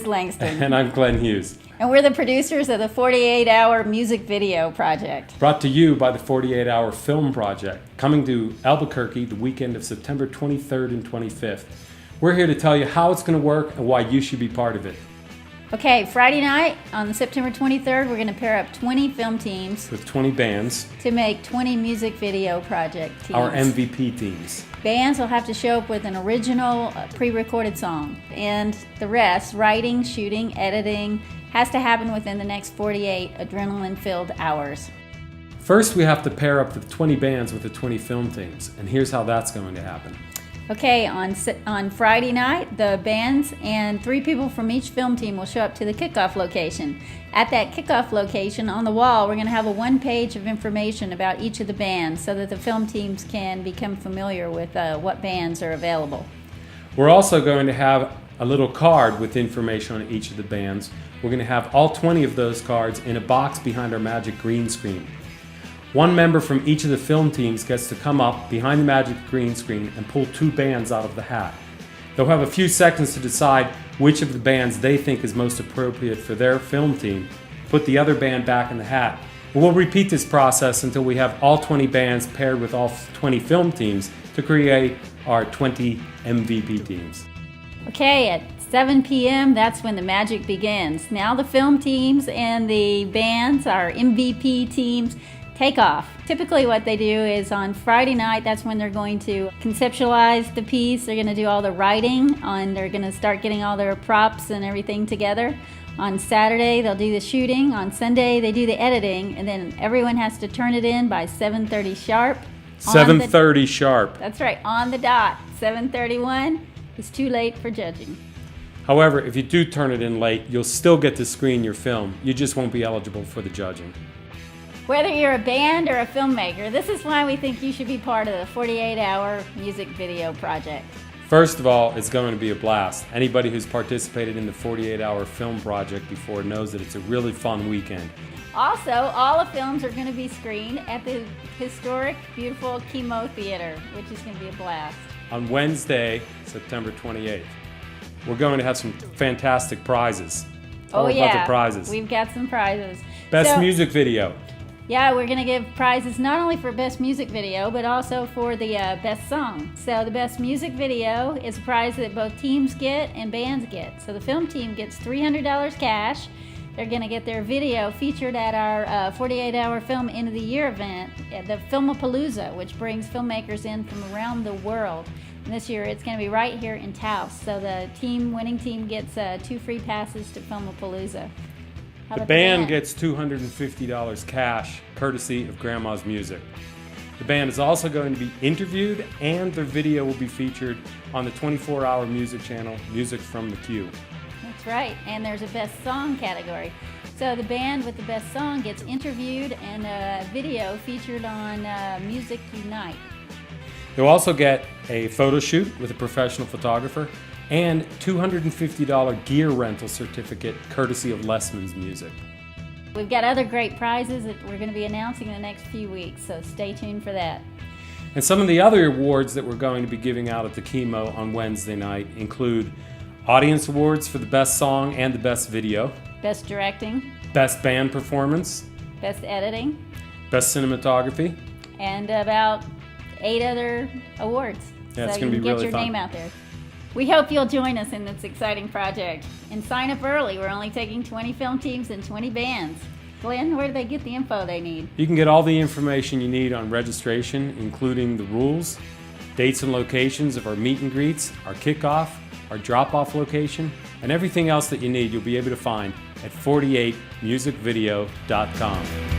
Liz Langston. And I'm Glenn Hughes. And we're the producers of the 48-Hour Music Video Project. Brought to you by the 48-Hour Film Project, coming to Albuquerque the weekend of September 23rd and 25th. We're here to tell you how it's going to work and why you should be part of it. Okay, Friday night on September 23rd, we're going to pair up 20 film teams With 20 bands, to make 20 music video project teams. our MVP teams. Bands will have to show up with an original pre-recorded song. And the rest, writing, shooting, editing, has to happen within the next 48 adrenaline-filled hours. First, we have to pair up the 20 bands with the 20 film teams, and here's how that's going to happen. Okay, on Friday night, the bands and 3 people from each film team will show up to the kickoff location. At that kickoff location, on the wall, we're going to have a 1-page of information about each of the bands so that the film teams can become familiar with what bands are available. We're also going to have a little card with information on each of the bands. We're going to have all 20 of those cards in a box behind our magic green screen. One member from each of the film teams gets to come up behind the magic green screen and pull 2 bands out of the hat. They'll have a few seconds to decide which of the bands they think is most appropriate for their film team, put the other band back in the hat. And we'll repeat this process until we have all 20 bands paired with all 20 film teams to create our 20 MVP teams. Okay, at 7 p.m., that's when the magic begins. Now the film teams and the bands, our MVP teams, take off. Typically what they do is on Friday night, that's when they're going to conceptualize the piece. They're going to do all the writing, they're going to start getting all their props and everything together. On Saturday, they'll do the shooting. On Sunday, they do the editing, and then everyone has to turn it in by 7:30 sharp. 7:30 sharp. That's right, on the dot. 7:31 is too late for judging. However, if you do turn it in late, you'll still get to screen your film. You just won't be eligible for the judging. Whether you're a band or a filmmaker, this is why we think you should be part of the 48-Hour Music Video Project. First of all, it's going to be a blast. Anybody who's participated in the 48-Hour Film Project before knows that it's a really fun weekend. Also, all the films are going to be screened at the historic, beautiful Chemo Theater, which is going to be a blast. On Wednesday, September 28th, we're going to have some fantastic prizes. Tell us about the prizes. We've got some prizes. Best music video. Yeah, we're going to give prizes not only for Best Music Video, but also for the Best Song. So the Best Music Video is a prize that both teams get and bands get. So the film team gets $300 cash. They're going to get their video featured at our 48-Hour Film End of the Year event at the Filmapalooza, which brings filmmakers in from around the world. And this year it's going to be right here in Taos. So the winning team gets 2 free passes to Filmapalooza. The band gets $250 cash, courtesy of Grandma's Music. The band is also going to be interviewed, and their video will be featured on the 24-hour music channel, Music from the Queue. That's right, and there's a Best Song category. So the band with the Best Song gets interviewed and a video featured on Music Unite. They'll also get a photo shoot with a professional photographer and $250 gear rental certificate courtesy of Lessman's Music. We've got other great prizes that we're going to be announcing in the next few weeks, so stay tuned for that. And some of the other awards that we're going to be giving out at the Chemo on Wednesday night include Audience Awards for the Best Song and the Best Video, Best Directing, Best Band Performance, Best Editing, Best Cinematography, and about 8 other awards. Yeah, it's so going to you be can really get your fun. name out there. We hope you'll join us in this exciting project. And sign up early. We're only taking 20 film teams and 20 bands. Glenn, where do they get the info they need? You can get all the information you need on registration, including the rules, dates and locations of our meet and greets, our kickoff, our drop-off location, and everything else that you need you'll be able to find at 48musicvideo.com.